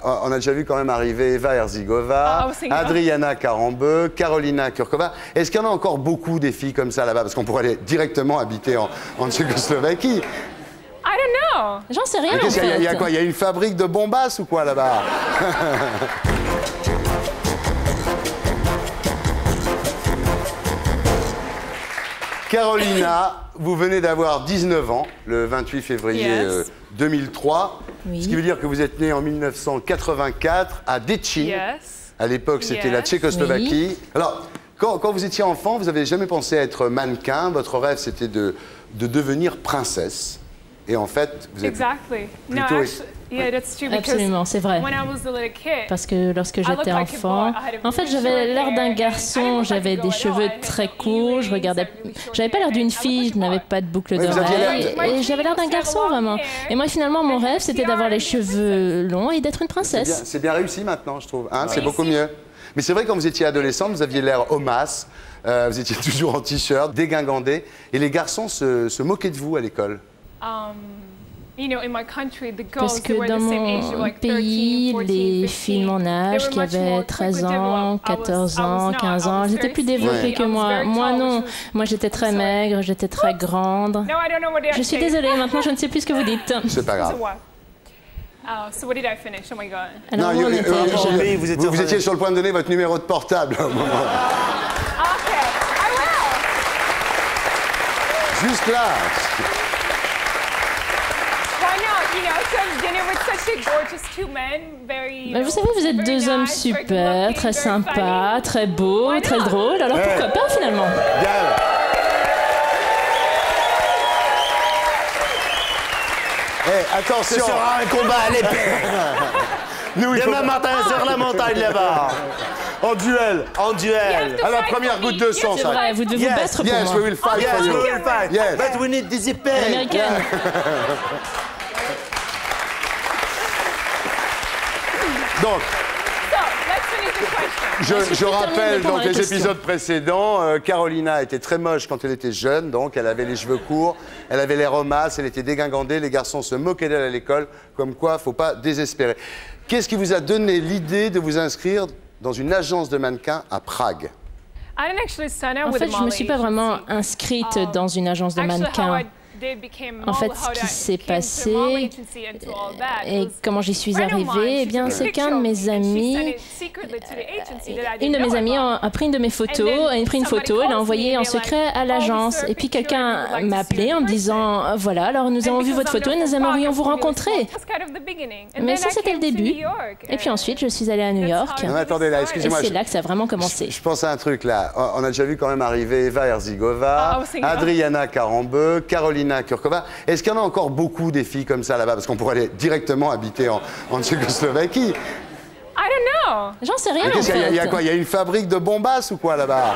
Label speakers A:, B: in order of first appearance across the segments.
A: On a déjà vu quand même arriver Eva Herzigova, Adriana Karambeu, Karolina Kurkova. Est-ce qu'il y en a encore beaucoup des filles comme ça là-bas? Parce qu'on pourrait aller directement habiter en Tchécoslovaquie.
B: I don't know. J'en sais rien, en fait.
A: Il y a quoi? Il y a une fabrique de bombasses ou quoi là-bas? Carolina, vous venez d'avoir 19 ans, le 28 février 2003. Oui. Ce qui veut dire que vous êtes née en 1984 à Děčín. Yes. À l'époque, c'était la Tchécoslovaquie. Oui. Alors, quand vous étiez enfant, vous n'avez jamais pensé à être mannequin. Votre rêve, c'était de devenir princesse. Et en fait, vous êtes plutôt...
C: Absolument, c'est vrai. Parce que lorsque j'étais enfant, en fait, j'avais l'air d'un garçon, j'avais des cheveux très courts, j'avais pas l'air d'une fille, je n'avais pas de boucle d'oreille, et j'avais l'air d'un garçon vraiment. Et moi, finalement, mon rêve, c'était d'avoir les cheveux longs et d'être une princesse.
A: C'est bien réussi maintenant, je trouve. Hein, c'est beaucoup mieux. Mais c'est vrai, quand vous étiez adolescente, vous aviez l'air homasse, vous étiez toujours en t-shirt, dégingandé, et les garçons se moquaient de vous à l'école.
C: Parce que dans mon pays, les filles de mon âge qui avaient 13 ans, 14 ans, 15 ans, elles étaient plus développées que moi. Moi, non. Moi, j'étais très maigre, j'étais très grande. Je suis désolée, maintenant, je ne sais plus ce que vous dites.
A: C'est pas grave.
C: Alors,
A: vous étiez sur le point de donner votre numéro de portable au moment. Juste là.
C: Mais vous savez, vous êtes deux hommes super, très sympas, très beaux, très drôles, alors pourquoi pas finalement?
A: Attention!
D: Ce sera un combat à l'épée! Demain matin sur la montagne là-bas!
A: En duel!
D: En duel!
A: À la première goutte de sang,
C: ça! C'est vrai, vous devez vous battre pour moi!
A: Yes, we will fight for you!
D: Yes, we will fight! Yes. But we need this épée!
C: Américaine!
A: Donc, je rappelle donc les épisodes précédents. Carolina était très moche quand elle était jeune, donc elle avait les cheveux courts, elle avait l'air homasse, elle était dégingandée, les garçons se moquaient d'elle à l'école, comme quoi, faut pas désespérer. Qu'est-ce qui vous a donné l'idée de vous inscrire dans une agence de mannequins à Prague?
C: En fait, je ne me suis pas vraiment inscrite dans une agence de mannequins. En fait, ce qui s'est passé et comment j'y suis arrivée, eh bien, c'est qu'un de mes amis, une de mes amies a pris une de mes photos, elle a pris une photo, elle l'a envoyée en secret à l'agence. Et puis quelqu'un m'a appelé en me disant, voilà, alors nous avons vu votre photo et nous aimerions vous rencontrer. Mais ça, c'était le début. Et puis ensuite, je suis allée à New York.
A: Non, attendez là, excusez-moi.
C: Et c'est là que ça a vraiment commencé.
A: Je pense à un truc là. On a déjà vu quand même arriver Eva Herzigova, Adriana Karambeu, Karolina Kurkova. Est-ce qu'il y en a encore beaucoup des filles comme ça là-bas? Parce qu'on pourrait aller directement habiter en Tchécoslovaquie.
B: I don't know.
C: J'en sais rien, en fait.
A: Il y a quoi? Il y a une fabrique de bombasses ou quoi là-bas?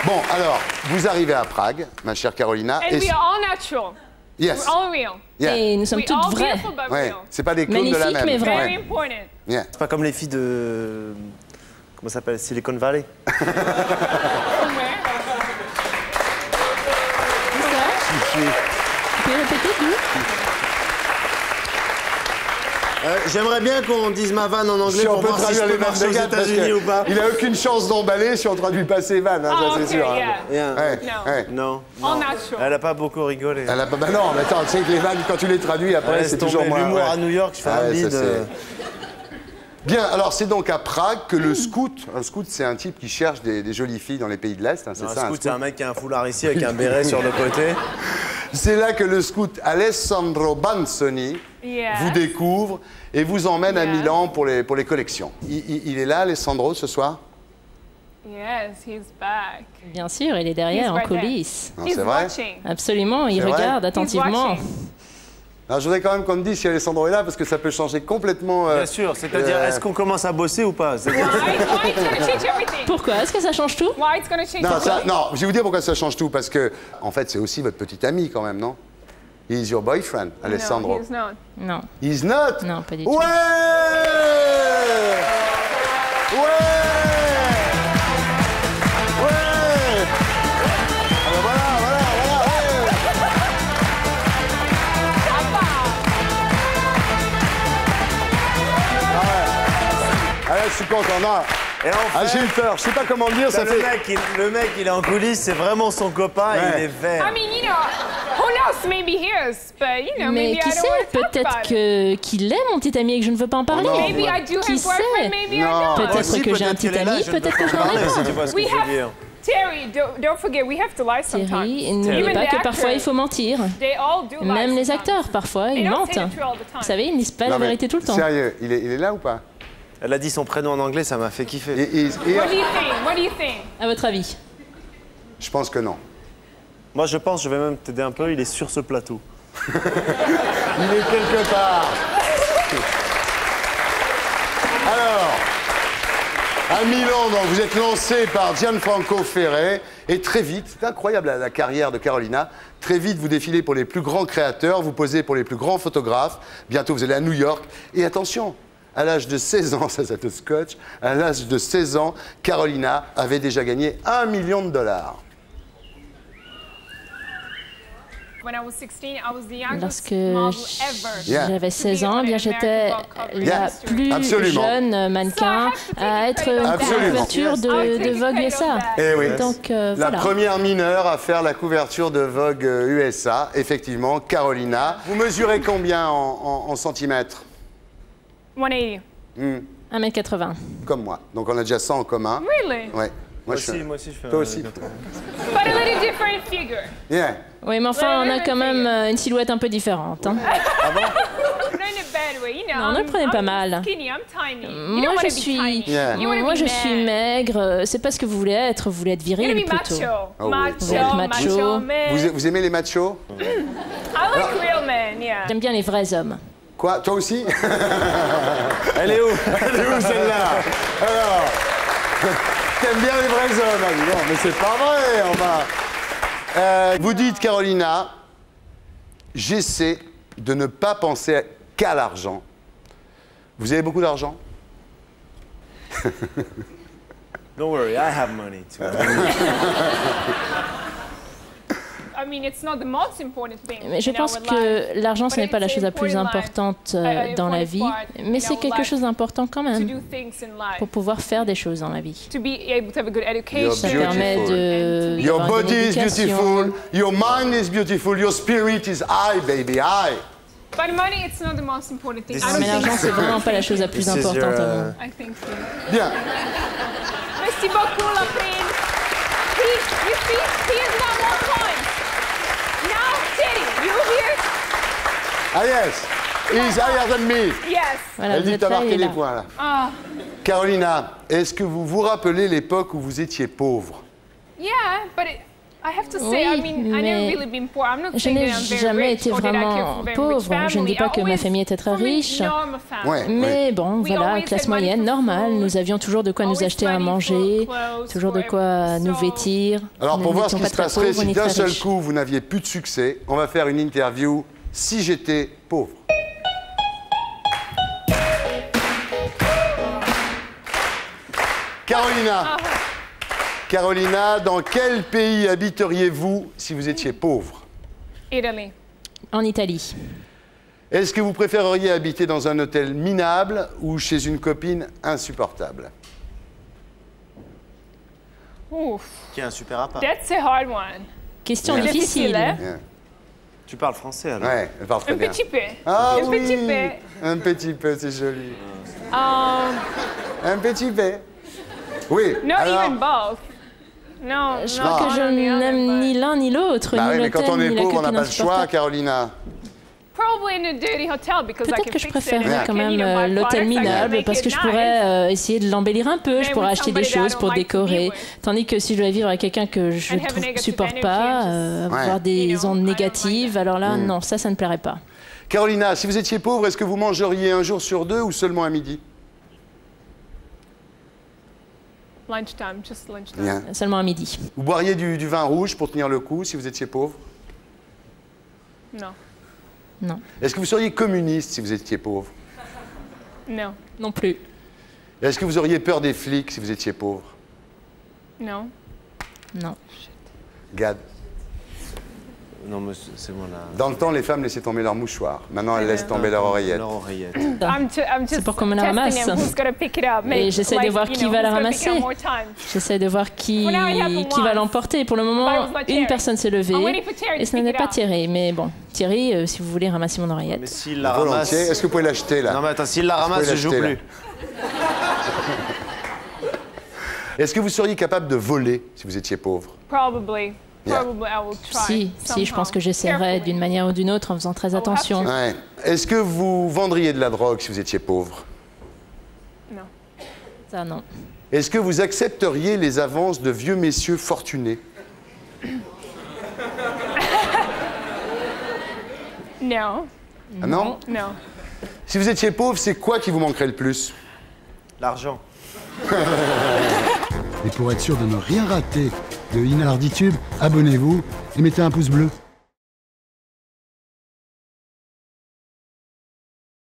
A: Bon, alors, vous arrivez à Prague, ma chère Carolina.
B: And we are all natural.
A: Yes.
B: We're all real.
A: Yeah.
C: Et nous sommes toutes vraies.
A: Ouais. C'est pas des clones de la même.
C: Mais vraies.
B: Very important.
A: Yeah.
D: C'est pas comme les filles de... Comment ça s'appelle? Silicon Valley?
C: Tu peux répéter, Lou?
D: J'aimerais bien qu'on dise ma vanne en anglais pour voir si je peux marcher aux États-Unis ou pas.
A: Il a aucune chance d'emballer si on traduit pas ses vannes, hein, ça c'est sûr.
D: Non.
B: All natural.
D: Elle a pas beaucoup rigolé.
A: Elle a pas... Bah non, mais attends, tu sais que les vannes, quand tu les traduis après, c'est toujours moins...
D: L'humour à New York, je fais un bide.
A: Bien, alors c'est donc à Prague que le scout, un scout c'est un type qui cherche des jolies filles dans les pays de l'Est, hein, c'est ça?
D: Un scout, c'est un mec qui a un foulard ici avec un béret sur le côté.
A: C'est là que le scout Alessandro Banzoni vous découvre et vous emmène à Milan pour les collections. Il est là, Alessandro, ce soir?
B: Yes, he's back.
C: Bien sûr, il est derrière, en coulisses.
A: C'est vrai?
C: Absolument, il regarde attentivement.
A: Alors, je voudrais quand même qu'on me dise si Alessandro est là, parce que ça peut changer complètement...
D: Bien sûr, c'est-à-dire, est-ce qu'on commence à bosser ou pas?
C: Pourquoi? Est-ce que ça change tout?
A: Non, je vais vous dire pourquoi ça change tout, parce que, en fait, c'est aussi votre petit ami, quand même, non? He's your boyfriend, Alessandro.
B: No, he's not.
C: Non.
A: He's not?
C: Non, pas du tout.
A: Ouais! Alors voilà. je suis content. Non.
D: Et en fait,
A: j'ai eu peur. Je sais pas comment le dire. Ça fait...
D: le mec, il est en coulisses, c'est vraiment son copain,
A: Ouais.
D: il est vert.
B: I mean, you know, who knows? Maybe he is, but you know,
C: Mais
B: maybe
C: qui
B: I don't
C: sait,
B: want to talk
C: peut-être
B: about it.
C: qu'il est mon petit ami et que je ne veux pas en parler.
A: non.
B: Maybe I do
C: Qui
B: have
C: sait?
B: boyfriend, maybe I
A: Non.
B: don't.
C: Peut-être
D: Aussi,
C: que j'ai un
D: peut-être
C: petit
D: qu'elle est là,
C: ami,
D: je ne
C: peut-être
D: peux
C: que je
D: pas
C: n'en ai
D: parler,
C: pas.
D: si tu vois ce que
B: We
D: je veux
B: have
D: dire.
B: Terry. Don't forget, we have to lie sometimes.
C: Thierry, n'oubliez
B: Even
C: pas
B: the
C: que parfois
B: actors,
C: il faut mentir.
B: They all do lie
C: Même les
B: sometimes.
C: acteurs, parfois,
B: They
C: ils
B: don't
C: mentent.
B: say the truth all the time.
C: Vous savez, ils ne disent pas
A: Non,
C: la
A: mais
C: vérité tout le temps.
A: Sérieux, il est là ou pas?
D: Elle a dit son prénom en anglais, ça m'a fait kiffer.
A: Et-
B: What do you think? What do you think?
C: À votre avis?
A: Je pense que non.
D: Moi, je pense, je vais même t'aider un peu, il est sur ce plateau.
A: Il est quelque part. Alors, à Milan, donc, vous êtes lancé par Gianfranco Ferré. Et très vite, c'est incroyable la carrière de Carolina. Très vite, vous défilez pour les plus grands créateurs, vous posez pour les plus grands photographes. Bientôt, vous allez à New York. Et attention, à l'âge de 16 ans, ça te scotche, à l'âge de 16 ans, Carolina avait déjà gagné $1 million.
B: When I was 16, I was the youngest
C: Lorsque
B: model ever.
A: Yeah.
C: j'avais 16 ans, eh bien j'étais la
A: Yeah.
C: plus
A: Absolument.
C: jeune mannequin à être une
A: Absolument.
C: couverture de Vogue USA.
A: Eh oui.
C: Donc
A: La
C: voilà.
A: première mineure à faire la couverture de Vogue USA, effectivement, Carolina. Vous mesurez combien en centimètres?
B: 180.
C: 1m80.
A: Comme moi. Donc on a déjà 100 en commun.
B: Really?
A: Ouais.
D: Moi aussi, je fais
A: Toi aussi.
B: But a little different figure.
A: Yeah.
C: Oui, mais enfin, on a quand même une silhouette un peu différente. Hein.
B: Not in a bad way, you know.
C: Non, ne le prenez pas mal.
B: Skinny, I'm tiny. You
C: Moi,
B: don't
C: je
B: want to be
C: suis,
B: tiny.
A: Yeah.
B: You wanna
C: moi,
B: be
C: je
B: mad.
C: suis maigre. C'est pas ce que vous voulez être. Vous voulez être
B: You wanna
C: viril
B: be
C: plutôt.
B: macho.
A: Oh, oui.
B: Macho,
C: Vous êtes macho.
B: macho man.
A: Vous aimez les machos?
B: I like real men, yeah.
C: J'aime bien les vrais hommes.
A: Quoi? Toi aussi?
D: Elle est où?
A: Elle est où celle-là? Alors, t'aimes bien les vrais hommes, Ali? Non, mais c'est pas vrai, enfin. Vous dites, Carolina, j'essaie de ne pas penser qu'à l'argent. Vous avez beaucoup d'argent?
D: Don't worry, I have money too.
B: I mean, it's not the most important thing
C: Mais je
B: in
C: pense
B: our life.
C: que l'argent, ce n'est pas la chose la plus importante dans la vie, mais c'est quelque chose d'important quand
B: To
C: même
B: do things in life.
C: pour pouvoir faire des choses dans la vie.
B: To be able to have a good education.
C: Ça permet de
A: Your
C: d'avoir une
A: body is
C: éducation.
A: beautiful, your mind is beautiful, your spirit is high, baby, high.
B: But money, it's not the most important thing.
D: This
B: I don't
C: Mais
B: think
C: l'argent, c'est vraiment pas la chose la plus
D: This is your,
C: importante au monde.
B: I think so.
A: Bien.
B: Merci beaucoup, la prime. You see, here's one more point. Now, Teddy, you here?
A: Ah yes, he's higher than me.
B: Yes.
C: Voilà,
A: Elle
C: vous
A: dit
C: êtes
A: t'as
C: là,
A: marqué
C: il est
A: les
C: là.
A: points là.
B: Ah,
A: Carolina, est-ce que vous vous rappelez l'époque où vous étiez pauvre?
B: yeah, but I have to say, I
C: Oui,
B: mean, I
C: mais
B: never really been poor. I'm not
C: Je
B: saying
C: n'ai
B: that I'm very
C: jamais
B: rich
C: été
B: or that I came
C: vraiment
B: from a very rich
C: pauvre. Je ne dis
B: family.
C: pas
B: I
C: que ma
B: always-
C: famille était très
B: from a
C: riche.
B: normal family.
A: Ouais.
C: Mais bon,
B: We
C: voilà,
B: always
C: classe
B: had money
C: moyenne,
B: for
C: normale.
B: food,
C: Nous avions toujours de quoi nous
B: always
C: acheter à
B: money for
C: manger,
B: clothes,
C: toujours de
B: for
C: quoi nous
B: everything.
C: vêtir.
A: Alors
C: Nous
A: pour voir ce
C: n'étions
A: qui
C: pas
A: se
C: très
A: passerait
C: pauvres
A: si
C: ni
A: d'un
C: très
A: seul
C: riches.
A: coup vous n'aviez plus de succès, on va faire une interview si j'étais pauvre. Carolina, Carolina, dans quel pays habiteriez-vous si vous étiez pauvre?
B: Italy.
C: En Italie.
A: Est-ce que vous préféreriez habiter dans un hôtel minable ou chez une copine insupportable?
B: Oof,
D: Qui a un super appart.
B: that's a hard one.
C: Question
A: Yeah.
C: difficile.
B: Difficile, hein?
A: Bien.
D: Tu parles français alors?
A: Ouais, elle parle très
B: Un
A: bien.
B: petit peu.
A: Ah
B: Un
A: oui,
B: petit peu.
A: un petit peu, c'est joli.
B: Um,
A: Un petit peu. Oui,
B: not
A: alors...
B: even both. No,
C: Je
B: no,
C: crois que
B: none
C: je
B: or the other,
C: n'aime
B: but-
C: ni l'un ni l'autre,
A: Bah
C: ni
A: oui, mais quand
C: l'hôtel,
A: on est
C: ni la
A: pauvre, on n'a
C: copine
A: pas le choix,
C: insupportable.
A: Carolina.
B: Probably in a dirty hotel because I
C: Peut-être
B: can
C: que je
B: fix it
C: préférerais
B: and I
C: quand
B: can, you
C: même
B: know, buy
C: l'hôtel
B: products, I can
C: minable
B: make
C: parce
B: it
C: que je
B: nice.
C: pourrais essayer de l'embellir un peu, je
B: Maybe
C: pourrais
B: with
C: acheter des
B: somebody that I
C: choses
B: don't
C: pour
B: like to be
C: décorer.
B: with.
C: Tandis que si je dois vivre avec quelqu'un que je
B: And
C: ne
B: have a negative
C: supporte
B: energy
C: pas,
B: and just-
C: avoir
A: Ouais.
C: des
B: You know, I
C: ondes
B: don't like
C: négatives, alors là, non, ça ne me plairait pas.
A: Carolina, si vous étiez pauvre, est-ce que vous mangeriez un jour sur deux ou seulement à midi?
B: Lunchtime, just lunchtime.
A: Bien.
C: Seulement à midi.
A: Vous boiriez du vin rouge pour tenir le coup si vous étiez pauvre?
B: No,
C: Non.
A: Est-ce que vous seriez communiste si vous étiez pauvre?
B: no,
C: Non plus.
A: Est-ce que vous auriez peur des flics si vous étiez pauvre?
B: no.
C: Non.
A: Gad.
D: Non, mais c'est bon là.
A: Dans le temps, les femmes laissaient tomber leur mouchoir. Maintenant, elles laissent tomber leur oreillette.
C: C'est pour qu'on me la ramasse. Et j'essaie de voir qui va la ramasser. J'essaie de voir qui va l'emporter. Pour le moment, une personne s'est levée. Et ce n'est pas Thierry. Mais bon, Thierry, si vous voulez ramasser mon oreillette.
D: Mais s'il la ramasse...
A: Est-ce que vous pouvez l'acheter là?
D: Non, mais attends, s'il la ramasse, je joue plus.
A: Est-ce que vous seriez capable de voler si vous étiez pauvre?
C: Si, je pense que j'essaierais d'une manière ou d'une autre en faisant très attention.
A: Ouais. Est-ce que vous vendriez de la drogue si vous étiez pauvre?
B: Non.
C: Ça, non.
A: Est-ce que vous accepteriez les avances de vieux messieurs fortunés?
B: Non.
A: Ah non?
B: Non.
A: Si vous étiez pauvre, c'est quoi qui vous manquerait le plus?
D: L'argent.
E: Et pour être sûr de ne rien rater de Inarditube, abonnez-vous et mettez un pouce bleu.